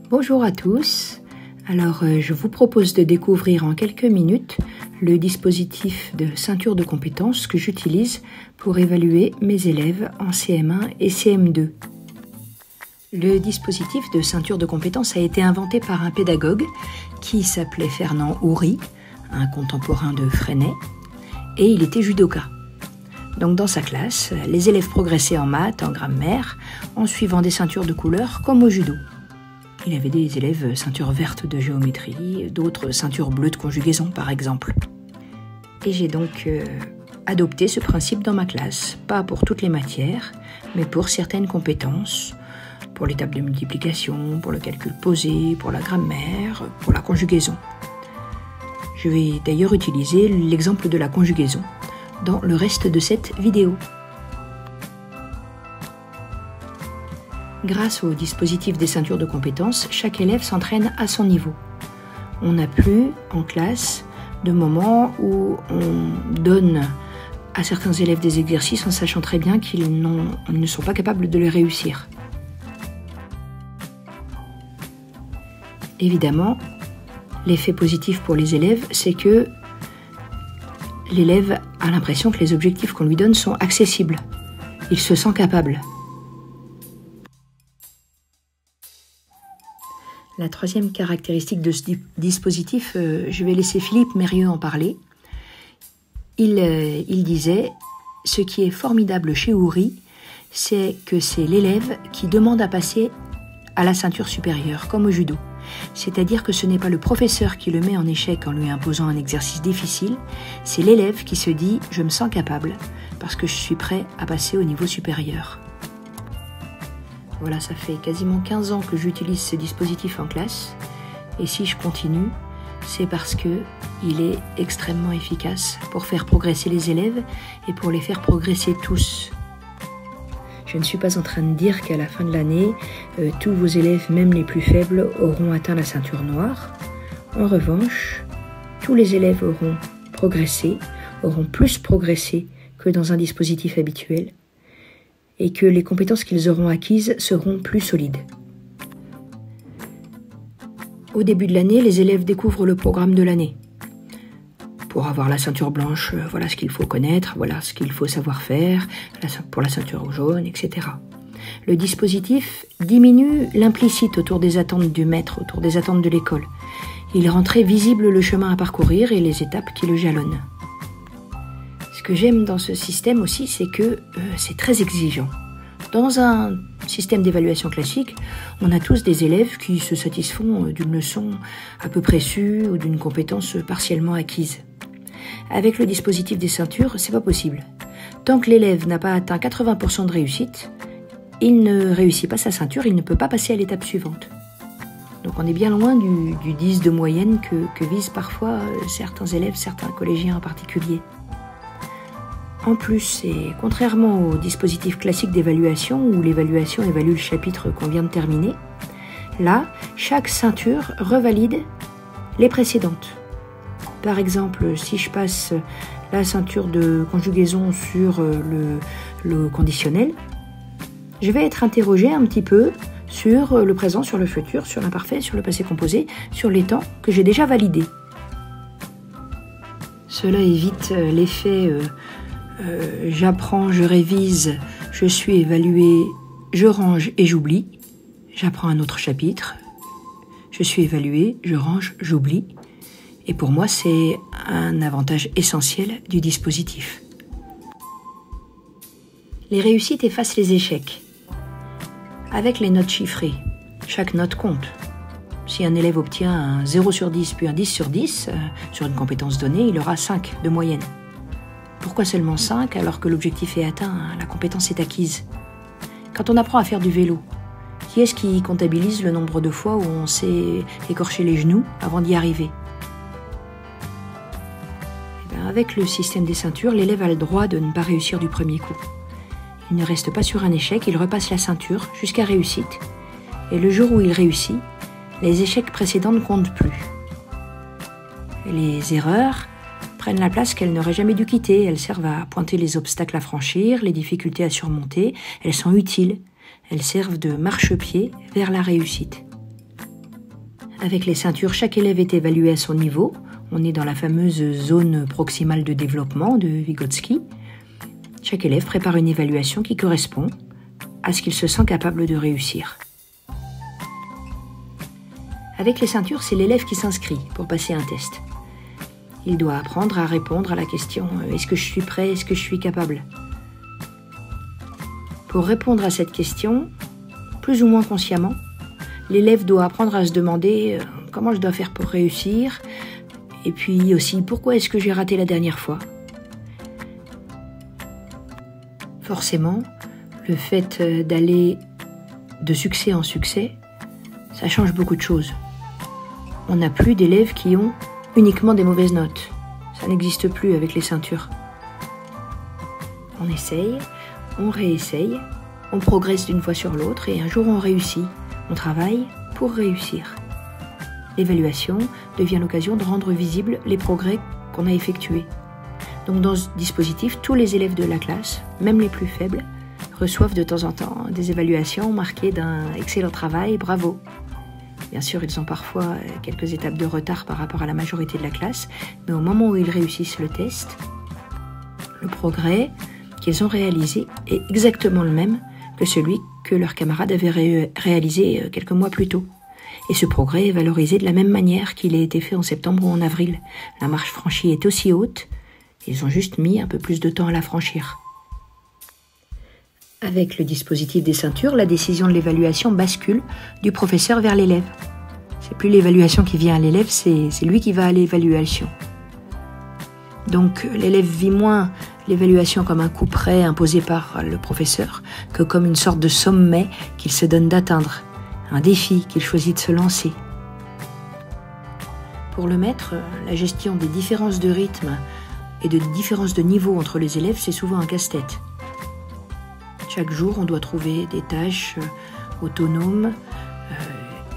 Bonjour à tous. Alors, je vous propose de découvrir en quelques minutes le dispositif de ceinture de compétences que j'utilise pour évaluer mes élèves en CM1 et CM2. Le dispositif de ceinture de compétences a été inventé par un pédagogue qui s'appelait Fernand Houry, un contemporain de Freinet, et il était judoka. Donc dans sa classe, les élèves progressaient en maths, en grammaire, en suivant des ceintures de couleur comme au judo. Il avait des élèves ceinture verte de géométrie, d'autres ceintures bleues de conjugaison par exemple. Et j'ai donc adopté ce principe dans ma classe, pas pour toutes les matières, mais pour certaines compétences, pour les tables de multiplication, pour le calcul posé, pour la grammaire, pour la conjugaison. Je vais d'ailleurs utiliser l'exemple de la conjugaison dans le reste de cette vidéo. Grâce au dispositif des ceintures de compétences, chaque élève s'entraîne à son niveau. On n'a plus en classe de moments où on donne à certains élèves des exercices en sachant très bien qu'ils ne sont pas capables de les réussir. Évidemment, l'effet positif pour les élèves, c'est que l'élève a l'impression que les objectifs qu'on lui donne sont accessibles. Il se sent capable. La troisième caractéristique de ce dispositif, je vais laisser Philippe Mérieux en parler. Il disait « Ce qui est formidable chez Houry, c'est que c'est l'élève qui demande à passer à la ceinture supérieure, comme au judo. C'est-à-dire que ce n'est pas le professeur qui le met en échec en lui imposant un exercice difficile, c'est l'élève qui se dit « je me sens capable parce que je suis prêt à passer au niveau supérieur ». Voilà, ça fait quasiment 15 ans que j'utilise ce dispositif en classe et si je continue, c'est parce qu'il est extrêmement efficace pour faire progresser les élèves et pour les faire progresser tous. Je ne suis pas en train de dire qu'à la fin de l'année, tous vos élèves, même les plus faibles, auront atteint la ceinture noire. En revanche, tous les élèves auront progressé, auront plus progressé que dans un dispositif habituel, et que les compétences qu'ils auront acquises seront plus solides. Au début de l'année, les élèves découvrent le programme de l'année. Pour avoir la ceinture blanche, voilà ce qu'il faut connaître, voilà ce qu'il faut savoir faire, pour la ceinture jaune, etc. Le dispositif diminue l'implicite autour des attentes du maître, autour des attentes de l'école. Il rend très visible le chemin à parcourir et les étapes qui le jalonnent. Ce que j'aime dans ce système aussi, c'est que c'est très exigeant. Dans un système d'évaluation classique, on a tous des élèves qui se satisfont d'une leçon à peu près sue ou d'une compétence partiellement acquise. Avec le dispositif des ceintures, c'est pas possible. Tant que l'élève n'a pas atteint 80% de réussite, il ne réussit pas sa ceinture, il ne peut pas passer à l'étape suivante. Donc on est bien loin du 10 de moyenne que visent parfois certains élèves, certains collégiens en particulier. En plus, et contrairement au dispositif classique d'évaluation où l'évaluation évalue le chapitre qu'on vient de terminer, là, chaque ceinture revalide les précédentes. Par exemple, si je passe la ceinture de conjugaison sur le conditionnel, je vais être interrogé un petit peu sur le présent, sur le futur, sur l'imparfait, sur le passé composé, sur les temps que j'ai déjà validés. Cela évite l'effet j'apprends, je révise, je suis évalué, je range et j'oublie. J'apprends un autre chapitre, je suis évalué, je range, j'oublie. Et pour moi, c'est un avantage essentiel du dispositif. Les réussites effacent les échecs. Avec les notes chiffrées, chaque note compte. Si un élève obtient un 0 sur 10 puis un 10 sur 10, sur une compétence donnée, il aura 5 de moyenne. Pourquoi seulement 5 alors que l'objectif est atteint, la compétence est acquise? Quand on apprend à faire du vélo, qui est-ce qui comptabilise le nombre de fois où on s'est écorché les genoux avant d'y arriver? Avec le système des ceintures, l'élève a le droit de ne pas réussir du premier coup. Il ne reste pas sur un échec, il repasse la ceinture jusqu'à réussite. Et le jour où il réussit, les échecs précédents ne comptent plus. Les erreurs prennent la place qu'elles n'auraient jamais dû quitter. Elles servent à pointer les obstacles à franchir, les difficultés à surmonter. Elles sont utiles. Elles servent de marchepied vers la réussite. Avec les ceintures, chaque élève est évalué à son niveau. On est dans la fameuse zone proximale de développement de Vygotsky. Chaque élève prépare une évaluation qui correspond à ce qu'il se sent capable de réussir. Avec les ceintures, c'est l'élève qui s'inscrit pour passer un test. Il doit apprendre à répondre à la question « Est-ce que je suis prêt? Est-ce que je suis capable ?» Pour répondre à cette question, plus ou moins consciemment, l'élève doit apprendre à se demander comment je dois faire pour réussir, et puis aussi pourquoi est-ce que j'ai raté la dernière fois. Forcément, le fait d'aller de succès en succès, ça change beaucoup de choses. On n'a plus d'élèves qui ont uniquement des mauvaises notes. Ça n'existe plus avec les ceintures. On essaye, on réessaye, on progresse d'une fois sur l'autre et un jour on réussit. On travaille pour réussir. L'évaluation devient l'occasion de rendre visibles les progrès qu'on a effectués. Donc dans ce dispositif, tous les élèves de la classe, même les plus faibles, reçoivent de temps en temps des évaluations marquées d'un excellent travail, bravo. Bien sûr, ils ont parfois quelques étapes de retard par rapport à la majorité de la classe, mais au moment où ils réussissent le test, le progrès qu'ils ont réalisé est exactement le même que celui que leurs camarades avaient réalisé quelques mois plus tôt. Et ce progrès est valorisé de la même manière qu'il a été fait en septembre ou en avril. La marche franchie est aussi haute, ils ont juste mis un peu plus de temps à la franchir. Avec le dispositif des ceintures, la décision de l'évaluation bascule du professeur vers l'élève. C'est plus l'évaluation qui vient à l'élève, c'est lui qui va à l'évaluation. Donc l'élève vit moins l'évaluation comme un coup près imposé par le professeur que comme une sorte de sommet qu'il se donne d'atteindre, un défi qu'il choisit de se lancer. Pour le maître, la gestion des différences de rythme et de différences de niveau entre les élèves, c'est souvent un casse-tête. Chaque jour, on doit trouver des tâches autonomes,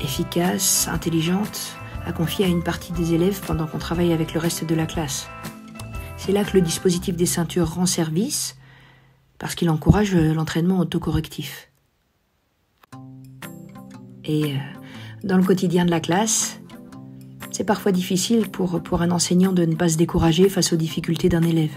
efficaces, intelligentes, à confier à une partie des élèves pendant qu'on travaille avec le reste de la classe. C'est là que le dispositif des ceintures rend service, parce qu'il encourage l'entraînement autocorrectif. Et dans le quotidien de la classe, c'est parfois difficile pour un enseignant de ne pas se décourager face aux difficultés d'un élève.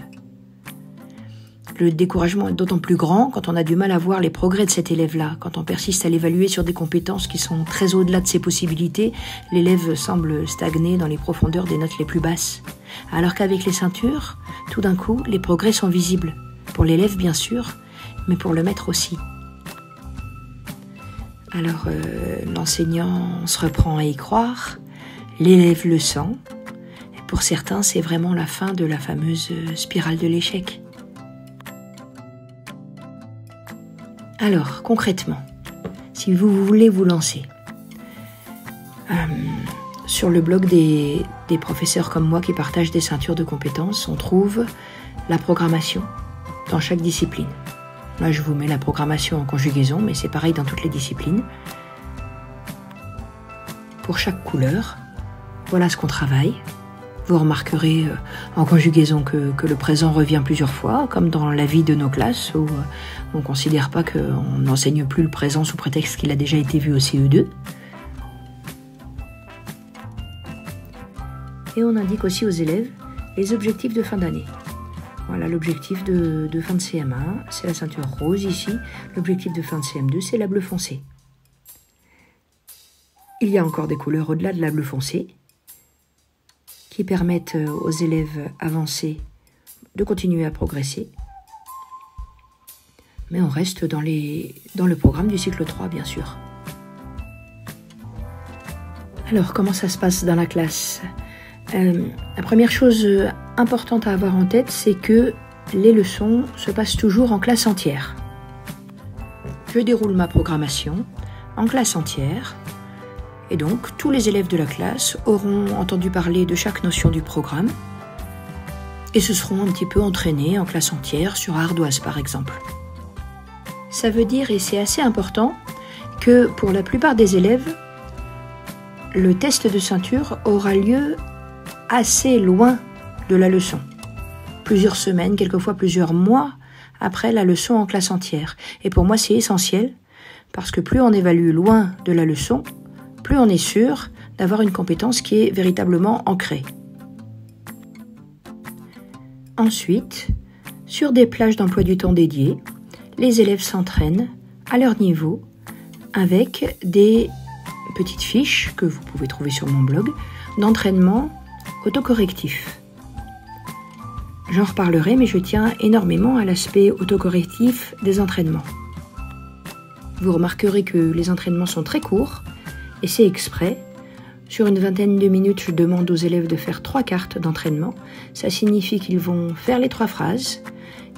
Le découragement est d'autant plus grand quand on a du mal à voir les progrès de cet élève-là. Quand on persiste à l'évaluer sur des compétences qui sont très au-delà de ses possibilités, l'élève semble stagner dans les profondeurs des notes les plus basses. Alors qu'avec les ceintures, tout d'un coup, les progrès sont visibles. Pour l'élève, bien sûr, mais pour le maître aussi. Alors, l'enseignant se reprend à y croire, l'élève le sent, et pour certains, c'est vraiment la fin de la fameuse spirale de l'échec. Alors, concrètement, si vous voulez vous lancer, sur le blog des professeurs comme moi qui partagent des ceintures de compétences, on trouve la programmation dans chaque discipline. Là, je vous mets la programmation en conjugaison, mais c'est pareil dans toutes les disciplines. Pour chaque couleur, voilà ce qu'on travaille. Vous remarquerez en conjugaison que le présent revient plusieurs fois, comme dans la vie de nos classes, où on ne considère pas qu'on n'enseigne plus le présent sous prétexte qu'il a déjà été vu au CE2. Et on indique aussi aux élèves les objectifs de fin d'année. Voilà, l'objectif de fin de CM1, c'est la ceinture rose ici. L'objectif de fin de CM2, c'est la bleu foncé. Il y a encore des couleurs au-delà de la bleu foncé qui permettent aux élèves avancés de continuer à progresser. Mais on reste dans le programme du cycle 3, bien sûr. Alors, comment ça se passe dans la classe ? La première chose importante à avoir en tête, c'est que les leçons se passent toujours en classe entière. Je déroule ma programmation en classe entière, et donc tous les élèves de la classe auront entendu parler de chaque notion du programme et se seront un petit peu entraînés en classe entière sur ardoise par exemple. Ça veut dire, et c'est assez important, que pour la plupart des élèves, le test de ceinture aura lieu assez loin de la leçon. Plusieurs semaines, quelquefois plusieurs mois après la leçon en classe entière. Et pour moi, c'est essentiel, parce que plus on évalue loin de la leçon, plus on est sûr d'avoir une compétence qui est véritablement ancrée. Ensuite, sur des plages d'emploi du temps dédiées, les élèves s'entraînent à leur niveau avec des petites fiches que vous pouvez trouver sur mon blog d'entraînement autocorrectif. J'en reparlerai, mais je tiens énormément à l'aspect autocorrectif des entraînements. Vous remarquerez que les entraînements sont très courts, et c'est exprès. Sur une vingtaine de minutes, je demande aux élèves de faire 3 cartes d'entraînement. Ça signifie qu'ils vont faire les 3 phrases,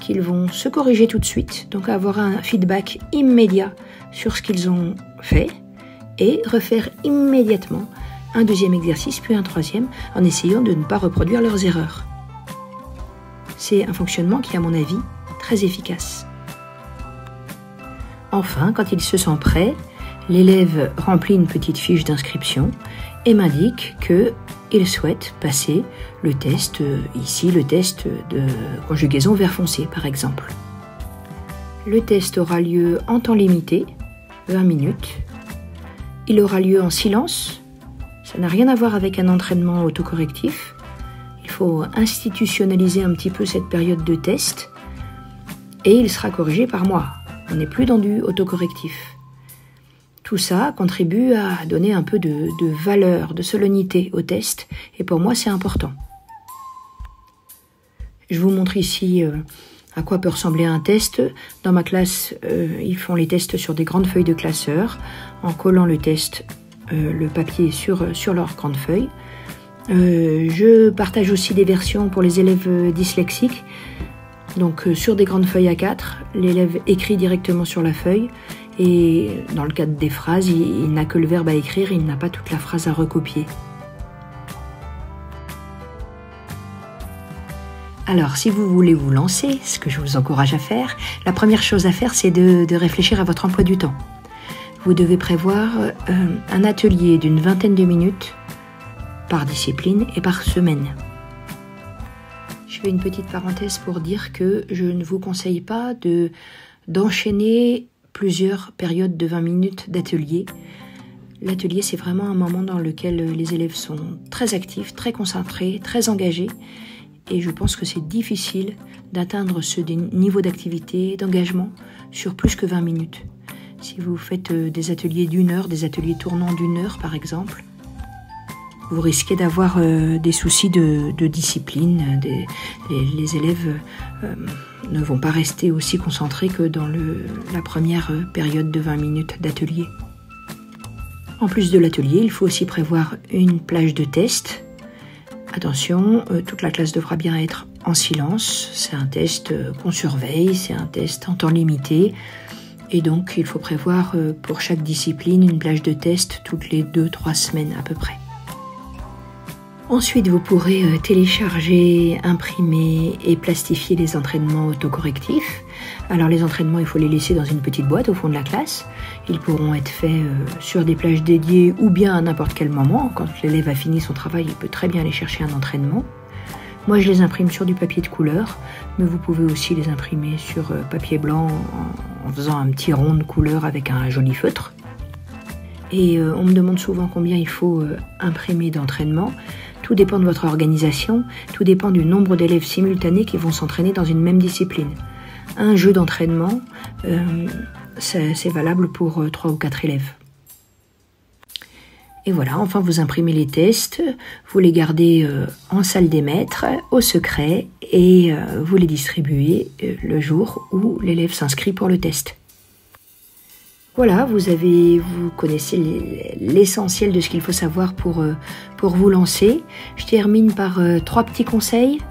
qu'ils vont se corriger tout de suite, donc avoir un feedback immédiat sur ce qu'ils ont fait, et refaire immédiatement un deuxième exercice, puis un troisième, en essayant de ne pas reproduire leurs erreurs. C'est un fonctionnement qui est, à mon avis, très efficace. Enfin, quand il se sent prêt, l'élève remplit une petite fiche d'inscription et m'indique qu'il souhaite passer le test, ici le test de conjugaison verbe foncé par exemple. Le test aura lieu en temps limité, 20 minutes. Il aura lieu en silence, ça n'a rien à voir avec un entraînement autocorrectif. Il faut institutionnaliser un petit peu cette période de test et il sera corrigé par moi. On n'est plus dans du autocorrectif. Tout ça contribue à donner un peu de valeur, de solennité au test, et pour moi c'est important. Je vous montre ici à quoi peut ressembler un test. Dans ma classe, ils font les tests sur des grandes feuilles de classeur, en collant le test, le papier sur leurs grandes feuilles. Je partage aussi des versions pour les élèves dyslexiques. Donc sur des grandes feuilles A4, l'élève écrit directement sur la feuille. Et dans le cadre des phrases, il n'a que le verbe à écrire, il n'a pas toute la phrase à recopier. Alors, si vous voulez vous lancer, ce que je vous encourage à faire, la première chose à faire, c'est de réfléchir à votre emploi du temps. Vous devez prévoir un atelier d'une vingtaine de minutes par discipline et par semaine. Je fais une petite parenthèse pour dire que je ne vous conseille pas d'enchaîner plusieurs périodes de 20 minutes d'atelier. L'atelier, c'est vraiment un moment dans lequel les élèves sont très actifs, très concentrés, très engagés. Et je pense que c'est difficile d'atteindre ce niveau d'activité, d'engagement sur plus que 20 minutes. Si vous faites des ateliers d'1 heure, des ateliers tournants d'1 heure par exemple, vous risquez d'avoir des soucis de discipline. Les élèves ne vont pas rester aussi concentrés que dans la première période de 20 minutes d'atelier. En plus de l'atelier, il faut aussi prévoir une plage de test. Attention, toute la classe devra bien être en silence. C'est un test qu'on surveille, c'est un test en temps limité. Et donc, il faut prévoir pour chaque discipline une plage de test toutes les 2-3 semaines à peu près. Ensuite, vous pourrez télécharger, imprimer et plastifier les entraînements autocorrectifs. Alors les entraînements, il faut les laisser dans une petite boîte au fond de la classe. Ils pourront être faits sur des plages dédiées ou bien à n'importe quel moment. Quand l'élève a fini son travail, il peut très bien aller chercher un entraînement. Moi, je les imprime sur du papier de couleur, mais vous pouvez aussi les imprimer sur papier blanc en faisant un petit rond de couleur avec un joli feutre. Et on me demande souvent combien il faut imprimer d'entraînement. Tout dépend de votre organisation, tout dépend du nombre d'élèves simultanés qui vont s'entraîner dans une même discipline. Un jeu d'entraînement, c'est valable pour 3 ou 4 élèves. Et voilà, enfin vous imprimez les tests, vous les gardez en salle des maîtres, au secret, et vous les distribuez le jour où l'élève s'inscrit pour le test. Voilà, vous connaissez l'essentiel de ce qu'il faut savoir pour vous lancer. Je termine par 3 petits conseils.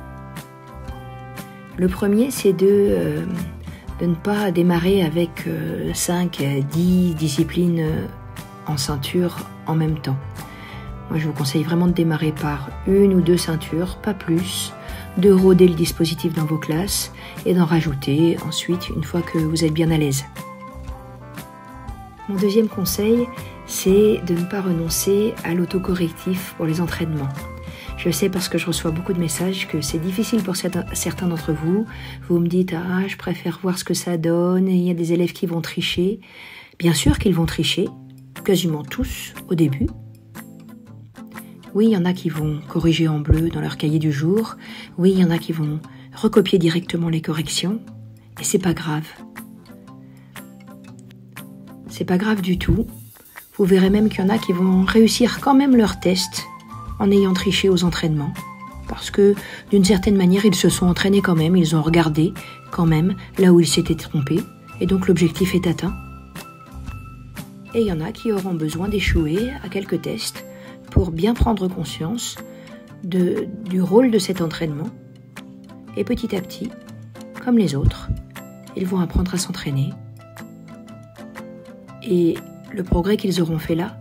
Le premier, c'est de ne pas démarrer avec 5 à 10 disciplines en ceinture en même temps. Moi, je vous conseille vraiment de démarrer par 1 ou 2 ceintures, pas plus, de rôder le dispositif dans vos classes et d'en rajouter ensuite une fois que vous êtes bien à l'aise. Mon deuxième conseil, c'est de ne pas renoncer à l'autocorrectif pour les entraînements. Je sais parce que je reçois beaucoup de messages que c'est difficile pour certains d'entre vous. Vous me dites « Ah, je préfère voir ce que ça donne, et il y a des élèves qui vont tricher. » Bien sûr qu'ils vont tricher, quasiment tous au début. Oui, il y en a qui vont corriger en bleu dans leur cahier du jour. Oui, il y en a qui vont recopier directement les corrections. Et c'est pas grave. C'est pas grave du tout. Vous verrez même qu'il y en a qui vont réussir quand même leur test en ayant triché aux entraînements. Parce que d'une certaine manière, ils se sont entraînés quand même, ils ont regardé quand même là où ils s'étaient trompés. Et donc l'objectif est atteint. Et il y en a qui auront besoin d'échouer à quelques tests pour bien prendre conscience du rôle de cet entraînement. Et petit à petit, comme les autres, ils vont apprendre à s'entraîner. Et le progrès qu'ils auront fait là,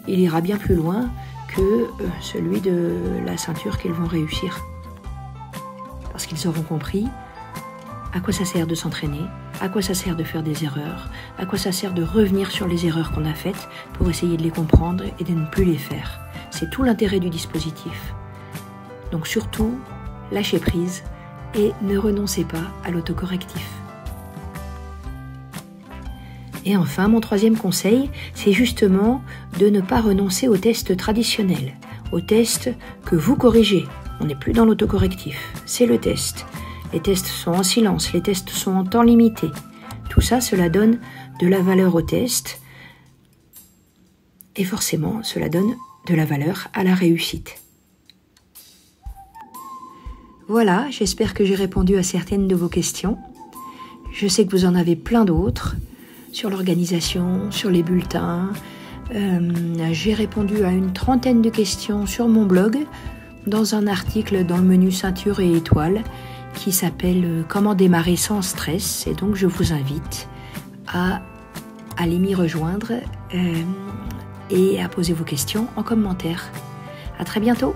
il ira bien plus loin que celui de la ceinture qu'ils vont réussir. Parce qu'ils auront compris à quoi ça sert de s'entraîner, à quoi ça sert de faire des erreurs, à quoi ça sert de revenir sur les erreurs qu'on a faites pour essayer de les comprendre et de ne plus les faire. C'est tout l'intérêt du dispositif. Donc surtout, lâchez prise et ne renoncez pas à l'autocorrectif. Et enfin, mon troisième conseil, c'est justement de ne pas renoncer aux tests traditionnels, aux tests que vous corrigez. On n'est plus dans l'autocorrectif, c'est le test. Les tests sont en silence, les tests sont en temps limité. Tout ça, cela donne de la valeur au test et forcément, cela donne de la valeur à la réussite. Voilà, j'espère que j'ai répondu à certaines de vos questions. Je sais que vous en avez plein d'autres sur l'organisation, sur les bulletins. J'ai répondu à une trentaine de questions sur mon blog, dans un article dans le menu ceinture et étoiles, qui s'appelle « Comment démarrer sans stress ?» et donc je vous invite à aller m'y rejoindre et à poser vos questions en commentaire. À très bientôt.